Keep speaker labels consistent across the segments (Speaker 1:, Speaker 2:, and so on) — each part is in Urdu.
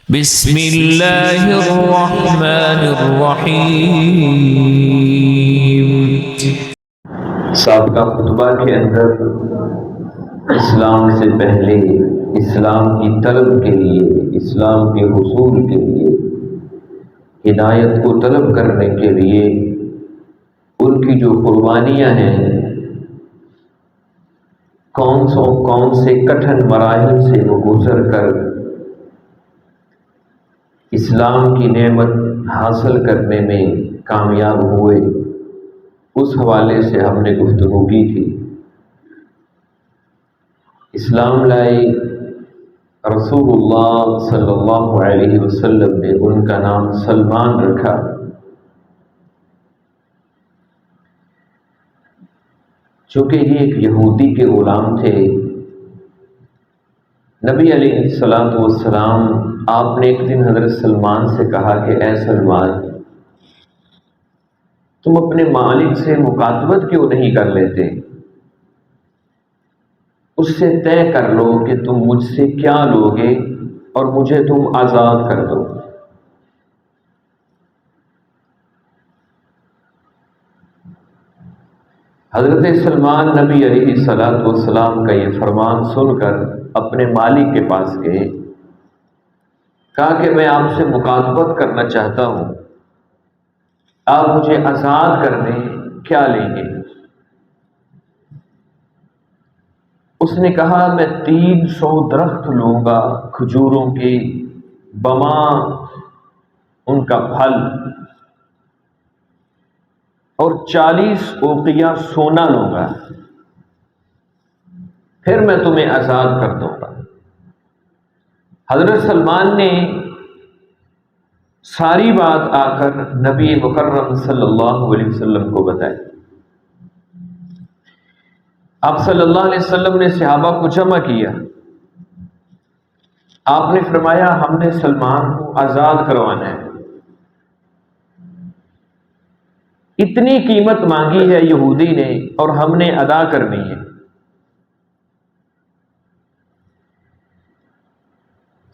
Speaker 1: بسم اللہ الرحمن الرحیم۔
Speaker 2: سابقہ خطبہ کے اندر اسلام سے پہلے اسلام کی طلب کے لیے، اسلام کے حصول کے لیے، ہدایت کو طلب کرنے کے لیے ان کی جو قربانیاں ہیں، کون سے کٹھن مراحل سے وہ گزر کر اسلام کی نعمت حاصل کرنے میں کامیاب ہوئے، اس حوالے سے ہم نے گفتگو کی تھی۔ اسلام لائے رسول اللہ صلی اللہ علیہ وسلم نے ان کا نام سلمان رکھا۔ چونکہ یہ ایک یہودی کے غلام تھے، نبی علیہ الصلوۃ والسلام آپ نے ایک دن حضرت سلمان سے کہا کہ اے سلمان، تم اپنے مالک سے مکاتبت کیوں نہیں کر لیتے؟ اس سے طے کر لو کہ تم مجھ سے کیا لوگے اور مجھے تم آزاد کر دو۔ حضرت سلمان نبی علیہ الصلوۃ والسلام کا یہ فرمان سن کر اپنے مالک کے پاس گئے، کہا کہ میں آپ سے مکاتبت کرنا چاہتا ہوں، آپ مجھے آزاد کر دیں، کیا لیں گے؟ اس نے کہا میں 300 درخت لوں گا کھجوروں کے، بما ان کا پھل، اور 40 اوقیہ سونا لوں گا، پھر میں تمہیں آزاد کر دوں گا۔ حضرت سلمان نے ساری بات آ کر نبی مکرم صلی اللہ علیہ وسلم کو بتائی۔ آپ صلی اللہ علیہ وسلم نے صحابہ کو جمع کیا، آپ نے فرمایا ہم نے سلمان کو آزاد کروانا ہے، اتنی قیمت مانگی ہے یہودی نے اور ہم نے ادا کرنی ہے۔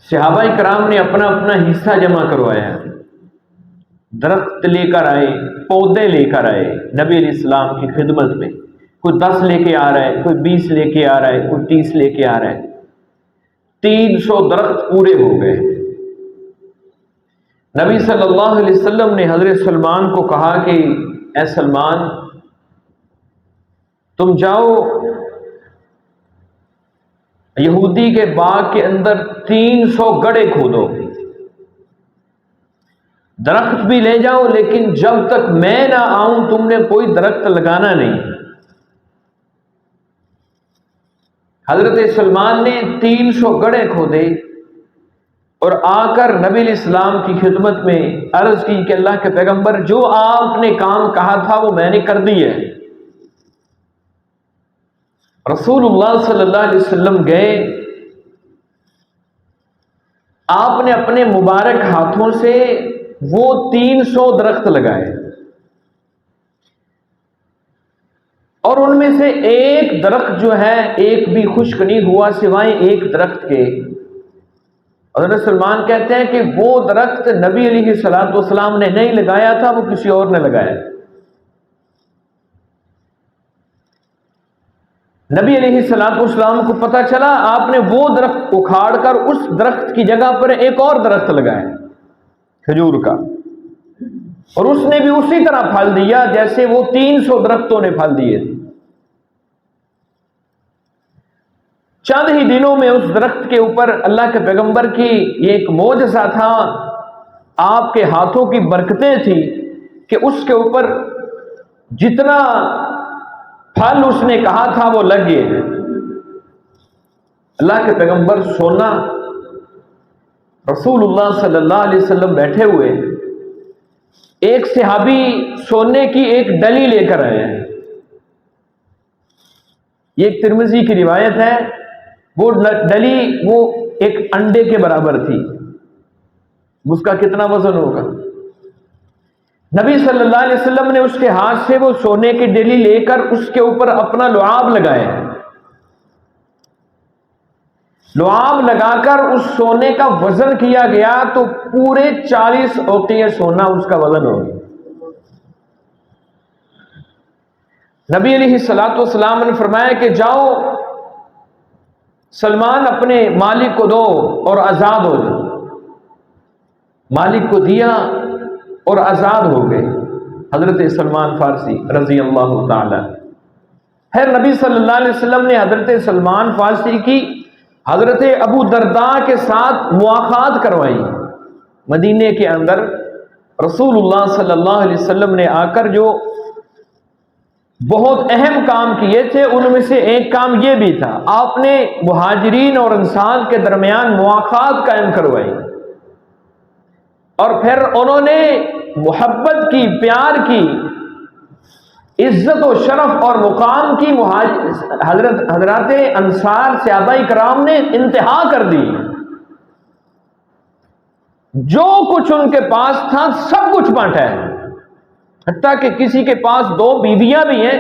Speaker 2: صحابہ کرام نے اپنا اپنا حصہ جمع کروایا، درخت لے کر آئے، پودے لے کر آئے نبی علیہ السلام کی خدمت میں، کوئی 10 لے کے آ رہا ہے، کوئی 20 لے کے آ رہا ہے، کوئی 30 لے کے آ رہا ہے، 300 درخت پورے ہو گئے۔ نبی صلی اللہ علیہ وسلم نے حضرت سلمان کو کہا کہ اے سلمان، تم جاؤ یہودی کے باغ کے اندر 300 گڑھے کھودو، درخت بھی لے جاؤ، لیکن جب تک میں نہ آؤں تم نے کوئی درخت لگانا نہیں۔ حضرت سلمان نے 300 گڑھے کھودے اور آ کر نبی علیہ السلام کی خدمت میں عرض کی کہ اللہ کے پیغمبر، جو آپ نے کام کہا تھا وہ میں نے کر دی ہے۔ رسول اللہ صلی اللہ علیہ وسلم گئے، آپ نے اپنے مبارک ہاتھوں سے وہ 300 درخت لگائے، اور ان میں سے ایک درخت جو ہے ایک بھی خشک نہیں ہوا سوائے ایک درخت کے۔ حضرت سلمان کہتے ہیں کہ وہ درخت نبی علیہ الصلوۃ والسلام نے نہیں لگایا تھا، وہ کسی اور نے لگایا۔ نبی علیہ الصلوۃ والسلام کو پتہ چلا، آپ نے وہ درخت اکھاڑ کر اس درخت کی جگہ پر ایک اور درخت لگایا کھجور کا، اور اس نے بھی اسی طرح پھل دیا جیسے وہ 300 درختوں نے پھل دیے تھے۔ چند ہی دنوں میں اس درخت کے اوپر اللہ کے پیغمبر کی یہ ایک معجزہ تھا، آپ کے ہاتھوں کی برکتیں تھیں کہ اس کے اوپر جتنا پھل اس نے کہا تھا وہ لگ گئے۔ اللہ کے پیغمبر سونا، رسول اللہ صلی اللہ علیہ وسلم بیٹھے ہوئے، ایک صحابی سونے کی ایک ڈلی لے کر آئے ہیں۔ یہ ایک ترمذی کی روایت ہے، وہ ڈلی وہ ایک انڈے کے برابر تھی، اس کا کتنا وزن ہوگا؟ نبی صلی اللہ علیہ وسلم نے اس کے ہاتھ سے وہ سونے کی ڈلی لے کر اس کے اوپر اپنا لعاب لگایا، لعاب لگا کر اس سونے کا وزن کیا گیا تو پورے 40 اوقیہ سونا اس کا وزن ہو گیا۔ نبی علیہ الصلوۃ والسلام نے فرمایا کہ جاؤ سلمان اپنے مالک کو دو اور آزاد ہو جاؤ۔ مالک کو دیا اور آزاد ہو گئے حضرت سلمان فارسی رضی اللہ تعالی۔ پھر نبی صلی اللہ علیہ وسلم نے حضرت سلمان فارسی کی حضرت ابو درداء کے ساتھ مواخات کروائی۔ مدینے کے اندر رسول اللہ صلی اللہ علیہ وسلم نے آ کر جو بہت اہم کام کیے تھے ان میں سے ایک کام یہ بھی تھا، آپ نے مہاجرین اور انصار کے درمیان مواخات قائم کروائی، اور پھر انہوں نے محبت کی، پیار کی، عزت و شرف اور مقام کی حضرات انصار صحابہ کرام نے انتہا کر دی۔ جو کچھ ان کے پاس تھا سب کچھ بانٹا ہے، حتیٰ کہ کسی کے پاس 2 بیویاں بھی ہیں،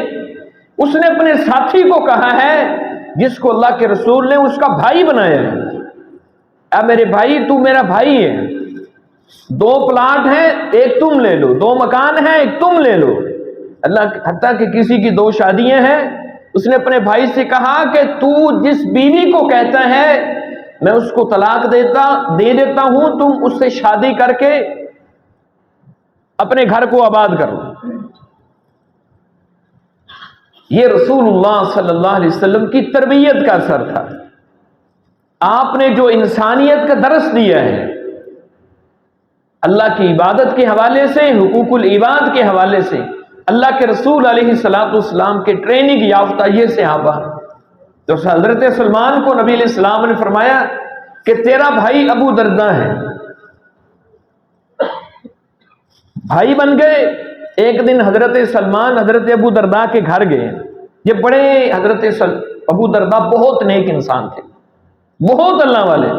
Speaker 2: اس نے اپنے ساتھی کو کہا ہے جس کو اللہ کے رسول نے اس کا بھائی بنایا ہے، اے میرے بھائی تو میرا بھائی ہے، 2 پلاٹ ہیں ایک تم لے لو، 2 مکان ہیں ایک تم لے لو۔ اللہ، حتیٰ کہ کسی کی 2 شادیاں ہیں، اس نے اپنے بھائی سے کہا کہ تو جس بیوی کو کہتا ہے میں اس کو طلاق دے دیتا ہوں، تم اس سے شادی کر کے اپنے گھر کو آباد کرو۔ یہ رسول اللہ صلی اللہ علیہ وسلم کی تربیت کا اثر تھا۔ آپ نے جو انسانیت کا درس دیا ہے، اللہ کی عبادت کے حوالے سے، حقوق العباد کے حوالے سے، اللہ کے رسول علیہ الصلوۃ والسلام کے ٹریننگ یافتہ یہ صحابہ، تو حضرت سلمان کو نبی علیہ السلام نے فرمایا کہ تیرا بھائی ابو درداء ہے، بھائی بن گئے۔ ایک دن حضرت سلمان حضرت ابو درداء کے گھر گئے۔ یہ بڑے حضرت ابو درداء بہت نیک انسان تھے، بہت اللہ والے۔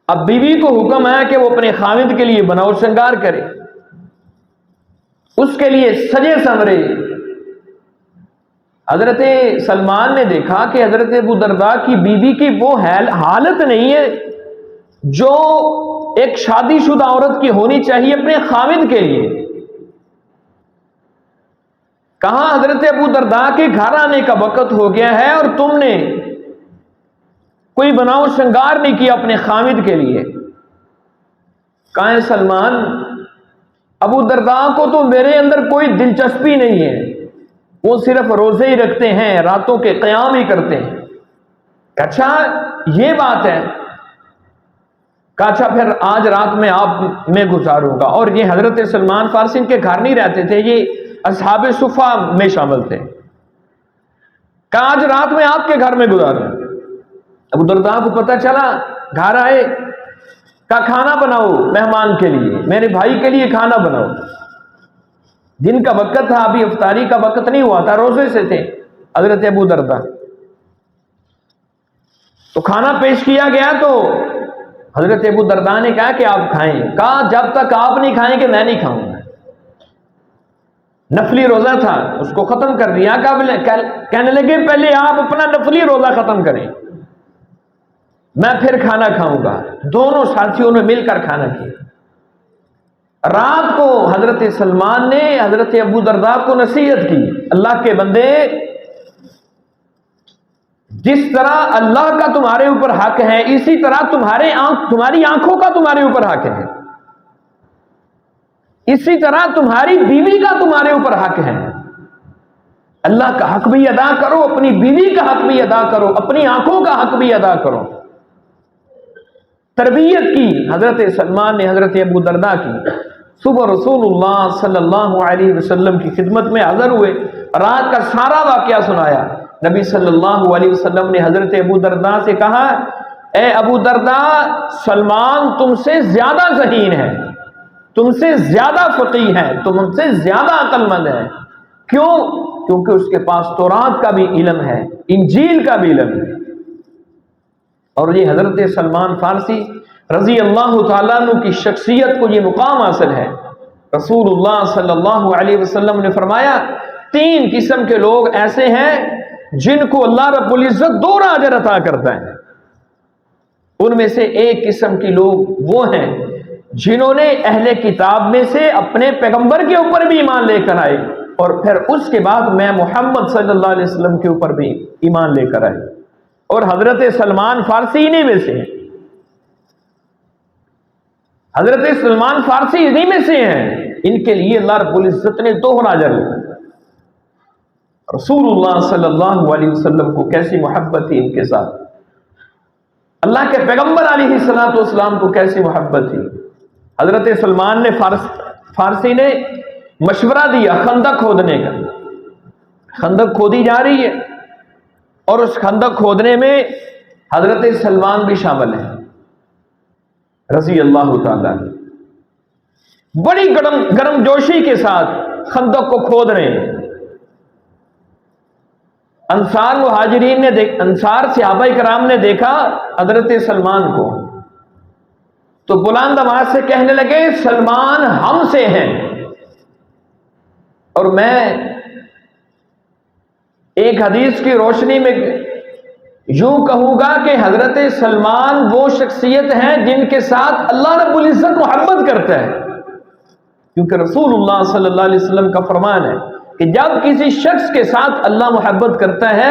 Speaker 2: اب بیوی کو حکم ہے کہ وہ اپنے خاوند کے لیے بناؤ شنگار کرے، اس کے لیے سجے سنورے۔ حضرت سلمان نے دیکھا کہ حضرت ابو درداء کی بیوی کی وہ حالت نہیں ہے جو ایک شادی شدہ عورت کی ہونی چاہیے اپنے خاوند کے لیے۔ کہاں حضرت ابو درداء کے گھر آنے کا وقت ہو گیا ہے اور تم نے کوئی بناؤ شنگار نہیں کیا اپنے خاوند کے لیے۔ کہاں سلمان، ابو درداء کو تو میرے اندر کوئی دلچسپی نہیں ہے، وہ صرف روزے ہی رکھتے ہیں، راتوں کے قیام ہی کرتے ہیں۔ اچھا یہ بات ہے، کہا اچھا پھر آج رات میں آپ میں گزاروں گا۔ اور یہ حضرت سلمان فارسی کے گھر نہیں رہتے تھے، یہ اصحاب صفہ میں شامل تھے۔ کہا آج رات میں آپ کے گھر میں گزاروں۔ ابو درداء کو پتہ چلا، گھر آئے، کہا کھانا بناؤ مہمان کے لیے، میرے بھائی کے لیے کھانا بناؤ۔ دن کا وقت تھا، ابھی افطاری کا وقت نہیں ہوا تھا، روزے سے تھے حضرت ابو درداء۔ تو کھانا پیش کیا گیا تو حضرت ابو درداء نے کہا کہ آپ کھائیں۔ کہا جب تک آپ نہیں کھائیں گے میں نہیں کھاؤں گا۔ نفلی روزہ تھا، اس کو ختم کر دیا۔ کہنے لگے پہلے آپ اپنا نفلی روزہ ختم کریں، میں پھر کھانا کھاؤں گا۔ دونوں ساتھیوں نے مل کر کھانا کیا۔ رات کو حضرت سلمان نے حضرت ابو درداء کو نصیحت کی، اللہ کے بندے، جس طرح اللہ کا تمہارے اوپر حق ہے اسی طرح تمہاری آنکھوں کا تمہارے اوپر حق ہے، اسی طرح تمہاری بیوی کا تمہارے اوپر حق ہے۔ اللہ کا حق بھی ادا کرو، اپنی بیوی کا حق بھی ادا کرو، اپنی آنکھوں کا حق بھی ادا کرو۔ تربیت کی حضرت سلمان نے حضرت ابو درداء کی۔ صبح رسول اللہ صلی اللہ علیہ وسلم کی خدمت میں حاضر ہوئے، رات کا سارا واقعہ سنایا۔ نبی صلی اللہ علیہ وسلم نے حضرت ابو درداء سے کہا، اے ابو درداء، سلمان تم سے زیادہ ذہین ہے، تم سے زیادہ فقیہ ہے، تم سے زیادہ عقل مند ہے۔ کیوں؟ کیونکہ اس کے پاس تورات کا بھی علم ہے، انجیل کا بھی علم ہے۔ اور یہ حضرت سلمان فارسی رضی اللہ تعالیٰ عنہ کی شخصیت کو یہ مقام حاصل ہے۔ رسول اللہ صلی اللہ علیہ وسلم نے فرمایا 3 قسم کے لوگ ایسے ہیں جن کو اللہ رب العزت 2 اجر عطا کرتا ہے۔ ان میں سے ایک قسم کے لوگ وہ ہیں جنہوں نے اہل کتاب میں سے اپنے پیغمبر کے اوپر بھی ایمان لے کر آئے، اور پھر اس کے بعد میں محمد صلی اللہ علیہ وسلم کے اوپر بھی ایمان لے کر آئے، اور حضرت سلمان فارسی انہی میں سے ہیں۔ حضرت سلمان فارسی انہی میں سے ہیں۔ ان کے لیے اللہ رب العزت نے 2 اجر لکھا۔ رسول اللہ صلی اللہ علیہ وسلم کو کیسی محبت تھی ان کے ساتھ، اللہ کے پیغمبر علیہ الصلوۃ والسلام کو کیسی محبت تھی۔ حضرت سلمان نے فارسی نے مشورہ دیا خندق کھودنے کا۔ خندق کھودی جا رہی ہے، اور اس خندق کھودنے میں حضرت سلمان بھی شامل ہیں رضی اللہ تعالیٰ عنہ۔ بڑی گرم جوشی کے ساتھ خندق کو کھود رہے ہیں۔ انصار مہاجرین نے انصار صحابہ کرام نے دیکھا حضرت سلمان کو، تو بلند آواز سے کہنے لگے سلمان ہم سے ہیں۔ اور میں ایک حدیث کی روشنی میں یوں کہوں گا کہ حضرت سلمان وہ شخصیت ہیں جن کے ساتھ اللہ رب العزت محبت کرتا ہے، کیونکہ رسول اللہ صلی اللہ علیہ وسلم کا فرمان ہے کہ جب کسی شخص کے ساتھ اللہ محبت کرتا ہے،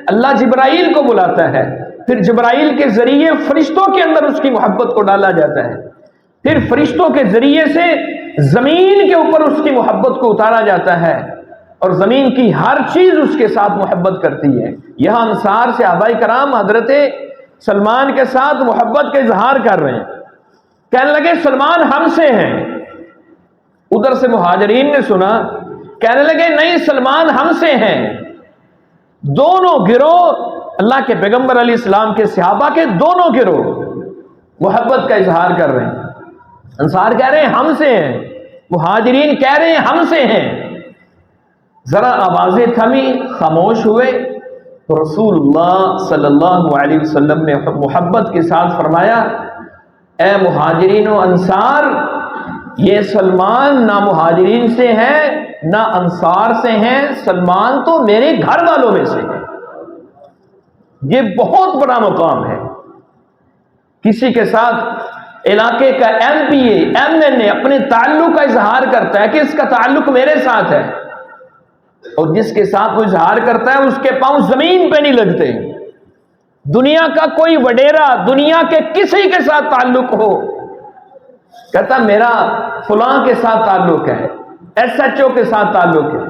Speaker 2: اللہ جبرائیل کو بلاتا ہے، پھر جبرائیل کے ذریعے فرشتوں کے اندر اس کی محبت کو ڈالا جاتا ہے، پھر فرشتوں کے ذریعے سے زمین کے اوپر اس کی محبت کو اتارا جاتا ہے، اور زمین کی ہر چیز اس کے ساتھ محبت کرتی ہے۔ یہاں انصار صحابہ کرام حضرت سلمان کے ساتھ محبت کا اظہار کر رہے ہیں، کہنے لگے سلمان ہم سے ہیں۔ ادھر سے مہاجرین نے سنا، کہنے لگے نہیں سلمان ہم سے ہیں۔ دونوں گروہ اللہ کے پیغمبر علیہ السلام کے صحابہ کے دونوں گروہ محبت کا اظہار کر رہے ہیں۔ انصار کہہ رہے ہیں ہم سے ہیں، مہاجرین کہہ رہے ہیں ہم سے ہیں۔ ذرا آوازیں تھمی، خاموش ہوئے، تو رسول اللہ صلی اللہ علیہ وسلم نے محبت کے ساتھ فرمایا اے مہاجرین و انصار، یہ سلمان نہ مہاجرین سے ہے نہ انصار سے ہیں، سلمان تو میرے گھر والوں میں سے ہے۔ یہ بہت بڑا مقام ہے۔ کسی کے ساتھ علاقے کا ایم پی اے، ایم این اے اپنے تعلق کا اظہار کرتا ہے کہ اس کا تعلق میرے ساتھ ہے، اور جس کے ساتھ وہ اظہار کرتا ہے اس کے پاؤں زمین پہ نہیں لگتے۔ دنیا کا کوئی وڈیرا دنیا کے کسی کے ساتھ تعلق ہو، کہتا میرا فلاں کے ساتھ تعلق ہے، ایس ایچ او کے ساتھ تعلق ہے،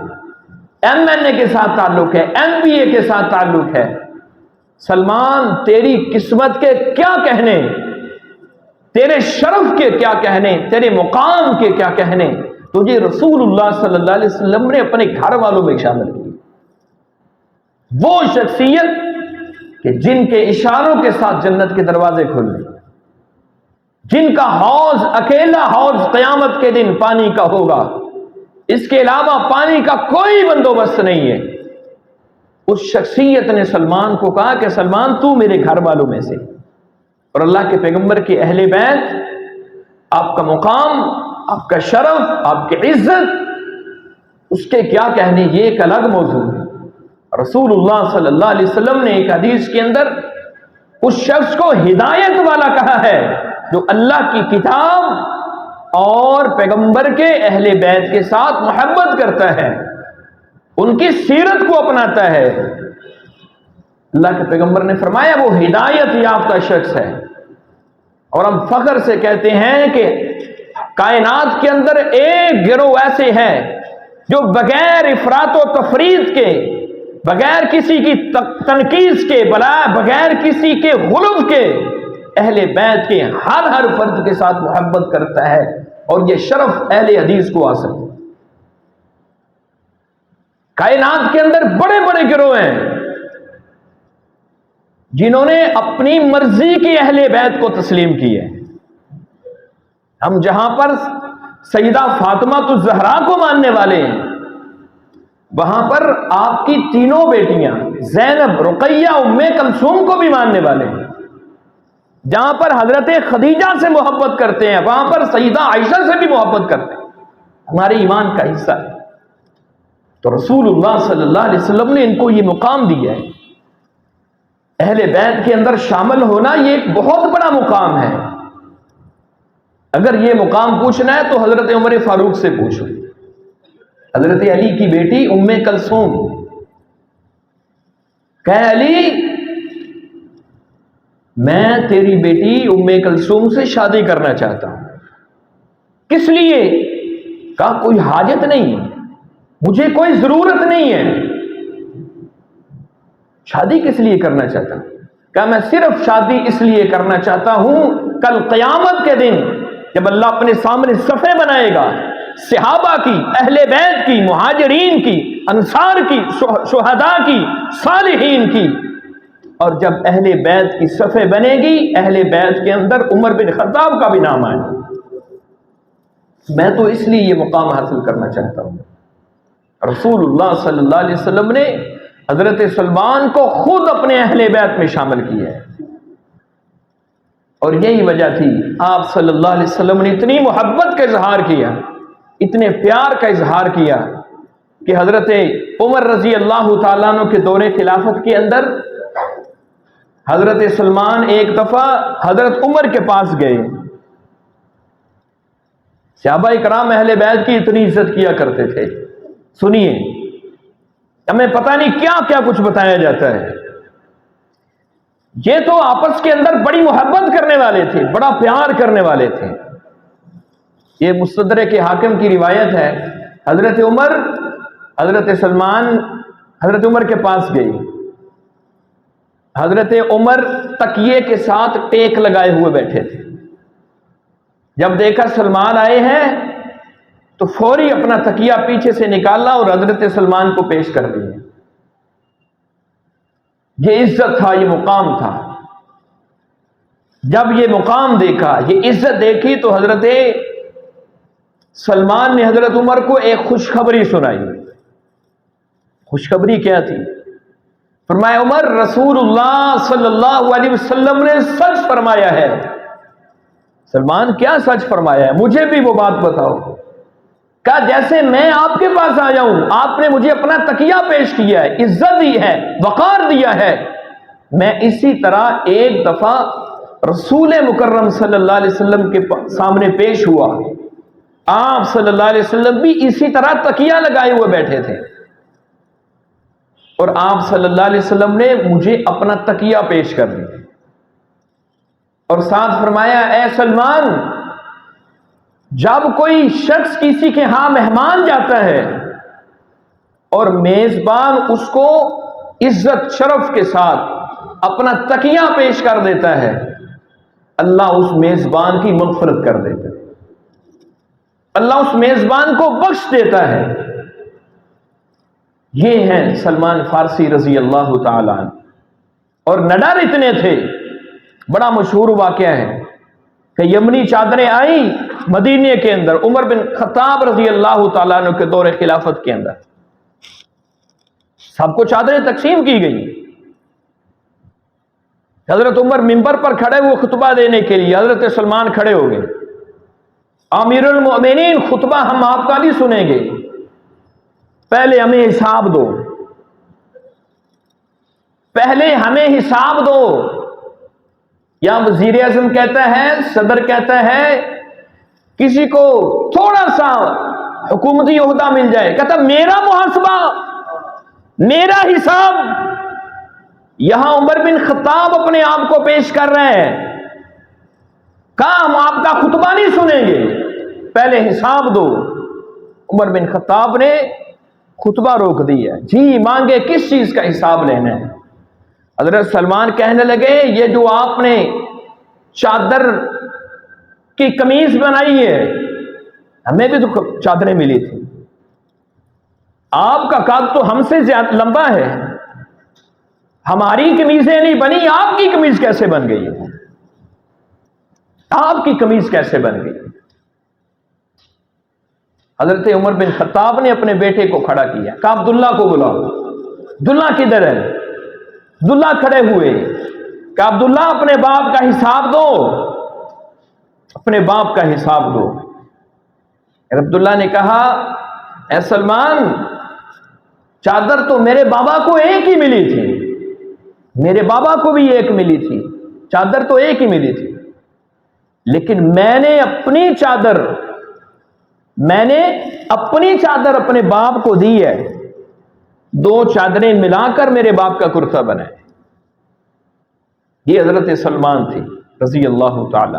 Speaker 2: ایم این اے کے ساتھ تعلق ہے، ایم پی اے کے ساتھ تعلق ہے۔ سلمان تیری قسمت کے کیا کہنے، تیرے شرف کے کیا کہنے، تیرے مقام کے کیا کہنے، تجھے رسول اللہ صلی اللہ علیہ وسلم نے اپنے گھر والوں میں شامل کی۔ وہ شخصیت کہ جن کے اشاروں کے ساتھ جنت کے دروازے کھلے، جن کا حوض اکیلا حوض قیامت کے دن پانی کا ہوگا، اس کے علاوہ پانی کا کوئی بندوبست نہیں ہے۔ اس شخصیت نے سلمان کو کہا کہ سلمان تو میرے گھر والوں میں سے، اور اللہ کے پیغمبر کے اہل بیت، آپ کا مقام، آپ کا شرف، آپ کی عزت، اس کے کیا کہنے، یہ ایک الگ موضوع ہے۔ رسول اللہ صلی اللہ علیہ وسلم نے ایک حدیث کے اندر اس شخص کو ہدایت والا کہا ہے جو اللہ کی کتاب اور پیغمبر کے اہل بیت کے ساتھ محبت کرتا ہے، ان کی سیرت کو اپناتا ہے۔ اللہ کے پیغمبر نے فرمایا وہ ہدایت یافتہ شخص ہے، اور ہم فخر سے کہتے ہیں کہ کائنات کے اندر ایک گروہ ایسے ہیں جو بغیر افراط و تفریط کے، بغیر کسی کی تنقیص کے، بغیر کسی کے غلو کے اہل بیت کے ہر فرد کے ساتھ محبت کرتا ہے، اور یہ شرف اہل حدیث کو حاصل ہے۔ کائنات کے اندر بڑے بڑے گروہ ہیں جنہوں نے اپنی مرضی کی اہل بیت کو تسلیم کی ہے۔ ہم جہاں پر سیدہ فاطمہ الزہرا کو ماننے والے ہیں، وہاں پر آپ کی تینوں بیٹیاں زینب، رقیہ، ام کلثوم کو بھی ماننے والے ہیں۔ جہاں پر حضرت خدیجہ سے محبت کرتے ہیں، وہاں پر سیدہ عائشہ سے بھی محبت کرتے ہیں۔ ہمارے ایمان کا حصہ ہے۔ تو رسول اللہ صلی اللہ علیہ وسلم نے ان کو یہ مقام دیا ہے. اہل بیت کے اندر شامل ہونا یہ ایک بہت بڑا مقام ہے. اگر یہ مقام پوچھنا ہے تو حضرت عمر فاروق سے پوچھو. حضرت علی کی بیٹی ام کلثوم کہ علی میں تیری بیٹی ام کلثوم سے شادی کرنا چاہتا ہوں. کس لیے؟ کہا کوئی حاجت نہیں، مجھے کوئی ضرورت نہیں ہے. شادی کس لیے کرنا چاہتا ہوں؟ کہا میں صرف شادی اس لیے کرنا چاہتا ہوں کل قیامت کے دن جب اللہ اپنے سامنے صفیں بنائے گا، صحابہ کی، اہل بیت کی، مہاجرین کی، انصار کی، شہداء کی، صالحین کی، اور جب اہل بیت کی صفیں بنے گی اہل بیت کے اندر عمر بن خطاب کا بھی نام آئے. میں تو اس لیے یہ مقام حاصل کرنا چاہتا ہوں. رسول اللہ صلی اللہ علیہ وسلم نے حضرت سلمان کو خود اپنے اہل بیت میں شامل کیا ہے. اور یہی وجہ تھی آپ صلی اللہ علیہ وسلم نے اتنی محبت کا اظہار کیا، اتنے پیار کا اظہار کیا کہ حضرت عمر رضی اللہ تعالیٰ عنہ کے دور خلافت کے اندر حضرت سلمان ایک دفعہ حضرت عمر کے پاس گئے. صحابہ کرام اہل بیت کی اتنی عزت کیا کرتے تھے. سنیے، ہمیں پتہ نہیں کیا کیا کچھ بتایا جاتا ہے. یہ تو آپس کے اندر بڑی محبت کرنے والے تھے، بڑا پیار کرنے والے تھے. یہ مستدرک حاکم کی روایت ہے. حضرت عمر حضرت سلمان حضرت عمر کے پاس گئی. حضرت عمر تکیے کے ساتھ ٹیک لگائے ہوئے بیٹھے تھے. جب دیکھا سلمان آئے ہیں تو فوری اپنا تکیہ پیچھے سے نکالا اور حضرت سلمان کو پیش کر دیا. یہ عزت تھا، یہ مقام تھا. جب یہ مقام دیکھا، یہ عزت دیکھی تو حضرت سلمان نے حضرت عمر کو ایک خوشخبری سنائی. خوشخبری کیا تھی؟ فرمایا عمر، رسول اللہ صلی اللہ علیہ وسلم نے سچ فرمایا ہے. سلمان کیا سچ فرمایا ہے؟ مجھے بھی وہ بات بتاؤ. کہا جیسے میں آپ کے پاس آیا ہوں، آپ نے مجھے اپنا تکیہ پیش کیا ہے، عزت دی ہے، وقار دیا ہے، میں اسی طرح ایک دفعہ رسول مکرم صلی اللہ علیہ وسلم کے سامنے پیش ہوا. آپ صلی اللہ علیہ وسلم بھی اسی طرح تکیہ لگائے ہوئے بیٹھے تھے اور آپ صلی اللہ علیہ وسلم نے مجھے اپنا تکیہ پیش کر دیا اور ساتھ فرمایا اے سلمان، جب کوئی شخص کسی کے ہاں مہمان جاتا ہے اور میزبان اس کو عزت شرف کے ساتھ اپنا تکیہ پیش کر دیتا ہے، اللہ اس میزبان کی مغفرت کر دیتا ہے، اللہ اس میزبان کو بخش دیتا ہے. یہ ہیں سلمان فارسی رضی اللہ تعالیٰ عنہ. اور نڈر اتنے تھے، بڑا مشہور واقعہ ہے کہ یمنی چادریں آئیں مدینے کے اندر عمر بن خطاب رضی اللہ تعالیٰ عنہ کے دور خلافت کے اندر. سب کو چادریں تقسیم کی گئی. حضرت عمر منبر پر کھڑے ہوئے خطبہ دینے کے لیے، حضرت سلمان کھڑے ہو گئے. امیر المؤمنین، خطبہ ہم آپ کا نہیں سنیں گے، پہلے ہمیں حساب دو، پہلے ہمیں حساب دو. یا وزیر اعظم کہتا ہے، صدر کہتا ہے، کسی کو تھوڑا سا حکومتی عہدہ مل جائے، کہتا میرا محاسبہ، میرا حساب. یہاں عمر بن خطاب اپنے آپ کو پیش کر رہے ہیں، کہا ہم آپ کا خطبہ نہیں سنیں گے، پہلے حساب دو. عمر بن خطاب نے خطبہ روک دیا. جی مانگے کس چیز کا حساب لینا ہے؟ حضرت سلمان کہنے لگے یہ جو آپ نے چادر کی قمیض بنائی ہے، ہمیں بھی تو چادریں ملی تھی، آپ کا قد تو ہم سے زیادہ لمبا ہے، ہماری قمیضیں نہیں بنی، آپ کی قمیض کیسے بن گئی؟ آپ کی قمیض کیسے بن گئی؟ حضرت عمر بن خطاب نے اپنے بیٹے کو کھڑا کیا، کہا عبداللہ کو بلاؤ. عبداللہ کدھر ہے؟ عبداللہ کھڑے ہوئے. کہا عبداللہ اپنے باپ کا حساب دو، اپنے باپ کا حساب دو. عبداللہ نے کہا اے سلمان، چادر تو میرے بابا کو ایک ہی ملی تھی، میرے بابا کو بھی ایک ملی تھی، چادر تو ایک ہی ملی تھی، لیکن میں نے اپنی چادر اپنے باپ کو دی ہے، 2 چادریں ملا کر میرے باپ کا کرتا بنا ہے۔ یہ حضرت سلمان تھی رضی اللہ تعالی۔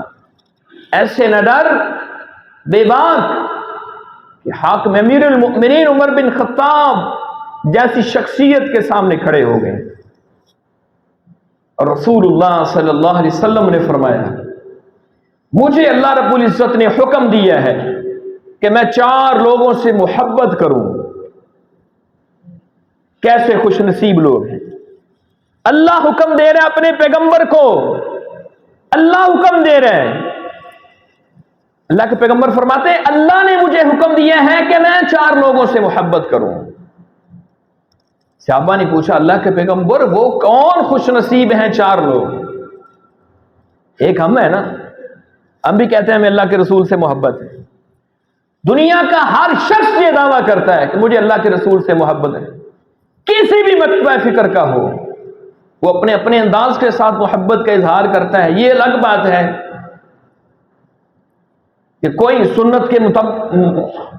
Speaker 2: ایسے نہ ڈر بے باک کہ حاکم امیر المؤمنین عمر بن خطاب جیسی شخصیت کے سامنے کھڑے ہو گئے، اور رسول اللہ صلی اللہ علیہ وسلم نے فرمایا مجھے اللہ رب العزت نے حکم دیا ہے کہ میں 4 لوگوں سے محبت کروں۔ کیسے خوش نصیب لوگ ہیں، اللہ حکم دے رہا ہے اپنے پیغمبر کو، اللہ حکم دے رہا ہے، اللہ کے پیغمبر فرماتے ہیں اللہ نے مجھے حکم دیا ہے کہ میں 4 لوگوں سے محبت کروں۔ صحابہ نے پوچھا اللہ کے پیغمبر وہ کون خوش نصیب ہیں 4 لوگ؟ ایک ہم ہے نا، ہم بھی کہتے ہیں ہمیں اللہ کے رسول سے محبت ہے، دنیا کا ہر شخص یہ دعویٰ کرتا ہے کہ مجھے اللہ کے رسول سے محبت ہے، کسی بھی مکتبہ فکر کا ہو، وہ اپنے اپنے انداز کے ساتھ محبت کا اظہار کرتا ہے۔ یہ الگ بات ہے کہ کوئی سنت کے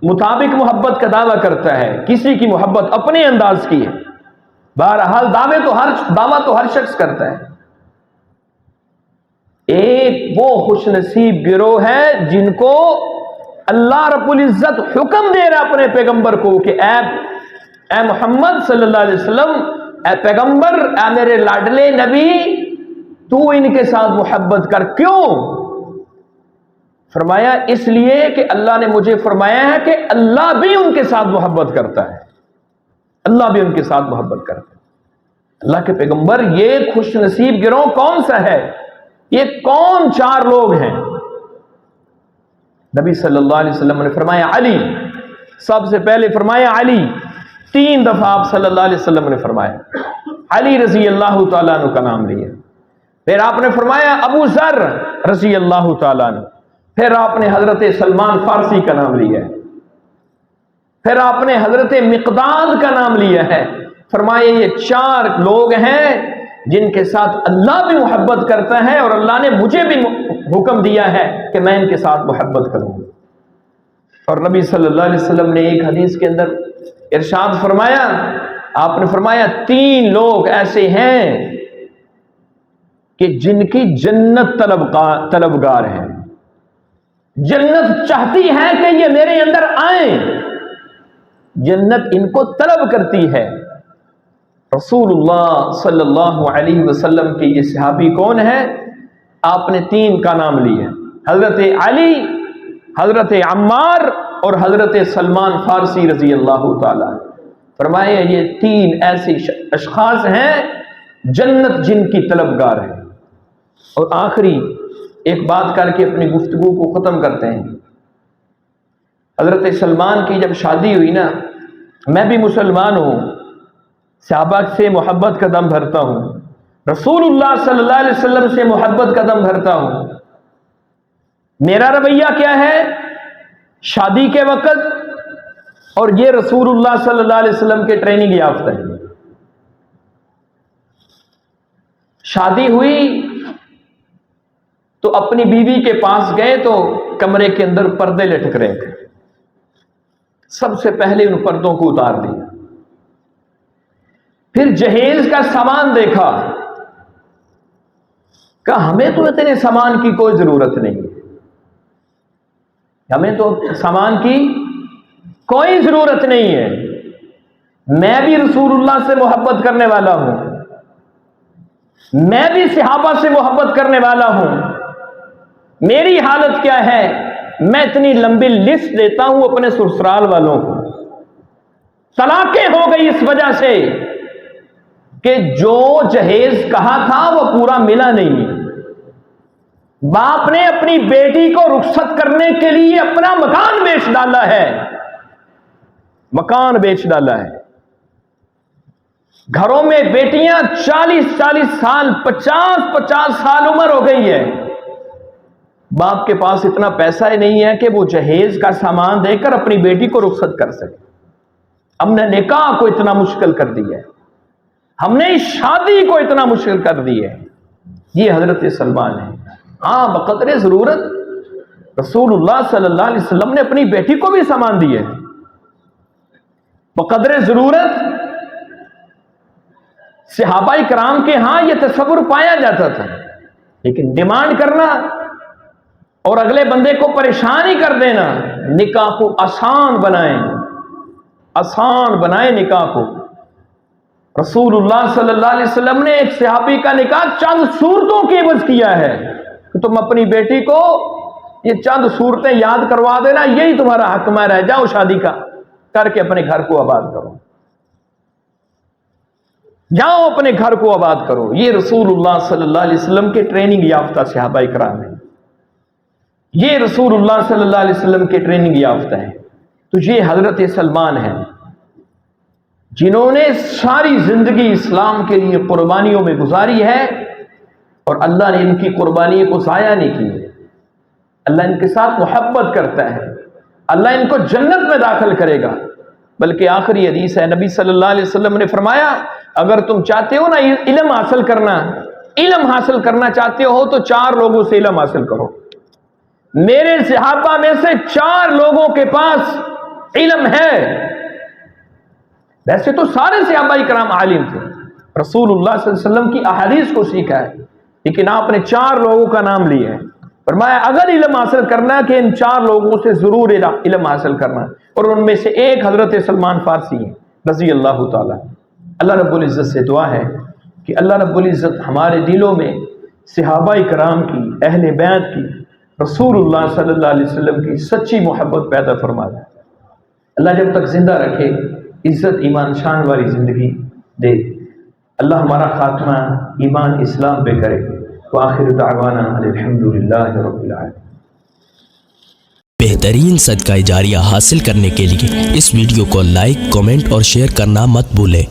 Speaker 2: مطابق محبت کا دعویٰ کرتا ہے، کسی کی محبت اپنے انداز کی ہے، بہرحال دعویٰ تو ہر شخص کرتا ہے۔ ایک وہ خوش نصیب گروہ ہے جن کو اللہ رب العزت حکم دے رہا اپنے پیغمبر کو کہ اے محمد صلی اللہ علیہ وسلم، اے پیغمبر، اے میرے لاڈلے نبی، تو ان کے ساتھ محبت کر۔ کیوں؟ فرمایا اس لیے کہ اللہ نے مجھے فرمایا ہے کہ اللہ بھی ان کے ساتھ محبت کرتا ہے، اللہ بھی ان کے ساتھ محبت کرتا ہے۔ اللہ کے پیغمبر یہ خوش نصیب گروہ کون سا ہے؟ یہ کون 4 لوگ ہیں؟ نبی صلی اللہ علیہ وسلم نے فرمایا علی، سب سے پہلے فرمایا علی، 3 دفعہ آپ صلی اللہ علیہ وسلم نے فرمایا علی رضی اللہ تعالیٰ عنہ کا نام لیا، پھر آپ نے فرمایا ابو ذر رضی اللہ تعالیٰ عنہ، پھر آپ نے حضرت سلمان فارسی کا نام لیا ہے، پھر آپ نے حضرت مقداد کا نام لیا ہے۔ فرمایا یہ 4 لوگ ہیں جن کے ساتھ اللہ بھی محبت کرتا ہے اور اللہ نے مجھے بھی حکم دیا ہے کہ میں ان کے ساتھ محبت کروں۔ اور نبی صلی اللہ علیہ وسلم نے ایک حدیث کے اندر ارشاد فرمایا، آپ نے فرمایا 3 لوگ ایسے ہیں کہ جن کی جنت طلبگار ہے، جنت چاہتی ہے کہ یہ میرے اندر آئیں، جنت ان کو طلب کرتی ہے۔ رسول اللہ صلی اللہ علیہ وسلم کے یہ صحابی کون ہے؟ آپ نے 3 کا نام لیا، حضرت علی، حضرت عمار اور حضرت سلمان فارسی رضی اللہ تعالی۔ فرمایا یہ 3 ایسے اشخاص ہیں جنت جن کی طلبگار ہے۔ اور آخری ایک بات کر کے اپنی گفتگو کو ختم کرتے ہیں۔ حضرت سلمان کی جب شادی ہوئی نا، میں بھی مسلمان ہوں، صحابہ سے محبت کا دم بھرتا ہوں، رسول اللہ صلی اللہ علیہ وسلم سے محبت کا دم بھرتا ہوں۔ میرا رویہ کیا ہے شادی کے وقت؟ اور یہ رسول اللہ صلی اللہ علیہ وسلم کے ٹریننگ یافتہ ہے۔ شادی ہوئی تو اپنی بیوی کے پاس گئے تو کمرے کے اندر پردے لٹک رہے تھے، سب سے پہلے ان پردوں کو اتار دیا، پھر جہیز کا سامان دیکھا، کہا ہمیں تو اتنے سامان کی کوئی ضرورت نہیں، ہمیں تو سامان کی کوئی ضرورت نہیں ہے، میں بھی رسول اللہ سے محبت کرنے والا ہوں، میں بھی صحابہ سے محبت کرنے والا ہوں، میری حالت کیا ہے؟ میں اتنی لمبی لسٹ دیتا ہوں اپنے سسرال والوں کو، طلاقیں ہو گئی اس وجہ سے کہ جو جہیز کہا تھا وہ پورا ملا نہیں۔ باپ نے اپنی بیٹی کو رخصت کرنے کے لیے اپنا مکان بیچ ڈالا ہے، مکان بیچ ڈالا ہے۔ گھروں میں بیٹیاں 40 سال 50 سال عمر ہو گئی ہے، باپ کے پاس اتنا پیسہ ہی نہیں ہے کہ وہ جہیز کا سامان دے کر اپنی بیٹی کو رخصت کر سکے۔ ہم نے نکاح کو اتنا مشکل کر دیا ہے، ہم نے شادی کو اتنا مشکل کر دی ہے. یہ حضرت سلمان ہے. ہاں بقدر ضرورت رسول اللہ صلی اللہ علیہ وسلم نے اپنی بیٹی کو بھی سامان دی ہے. بقدر ضرورت صحابہ کرام کے ہاں یہ تصور پایا جاتا تھا، لیکن ڈیمانڈ کرنا اور اگلے بندے کو پریشان ہی کر دینا، نکاح کو آسان بنائیں، آسان بنائیں نکاح کو. رسول اللہ صلی اللہ علیہ وسلم نے ایک صحابی کا نکاح چند صورتوں کے عوض کیا ہے کہ تم اپنی بیٹی کو یہ چند صورتیں یاد کروا دینا، یہی تمہارا حق میں رہ جاؤ، شادی کا کر کے اپنے گھر کو آباد کرو، جاؤ اپنے گھر کو آباد کرو. یہ رسول اللہ صلی اللہ علیہ وسلم کے ٹریننگ یافتہ صحابہ کرام ہیں، یہ رسول اللہ صلی اللہ علیہ وسلم کے ٹریننگ یافتہ ہیں. تو یہ حضرت سلمان ہیں جنہوں نے ساری زندگی اسلام کے لیے قربانیوں میں گزاری ہے، اور اللہ نے ان کی قربانی کو ضائع نہیں کی ہے. اللہ ان کے ساتھ محبت کرتا ہے، اللہ ان کو جنت میں داخل کرے گا. بلکہ آخری حدیث ہے، نبی صلی اللہ علیہ وسلم نے فرمایا اگر تم چاہتے ہو نا علم حاصل کرنا چاہتے ہو تو 4 لوگوں سے علم حاصل کرو. میرے صحابہ میں سے 4 لوگوں کے پاس علم ہے. ویسے تو سارے صحابہ کرام عالم تھے، رسول اللہ صلی اللہ علیہ وسلم کی احادیث کو سیکھا ہے، لیکن آپ نے 4 لوگوں کا نام لیا ہے. فرمایا اگر علم حاصل کرنا کہ ان 4 لوگوں سے ضرور علم حاصل کرنا، اور ان میں سے ایک حضرت سلمان فارسی ہیں رضی اللہ تعالیٰ. اللہ رب العزت سے دعا ہے کہ اللہ رب العزت ہمارے دلوں میں صحابہ کرام کی، اہل بیت کی، رسول اللہ صلی اللہ علیہ وسلم کی سچی محبت پیدا فرما دے. اللہ جب تک زندہ رکھے عزت ایمان شان والی زندگی دے. اللہ ہمارا خاتمہ ایمان اسلام پہ کرے. وآخر دعوانا الحمدللہ رب العالمین.
Speaker 3: بہترین صدقہ جاریہ حاصل کرنے کے لیے اس ویڈیو کو لائک، کمنٹ اور شیئر کرنا مت بھولیں.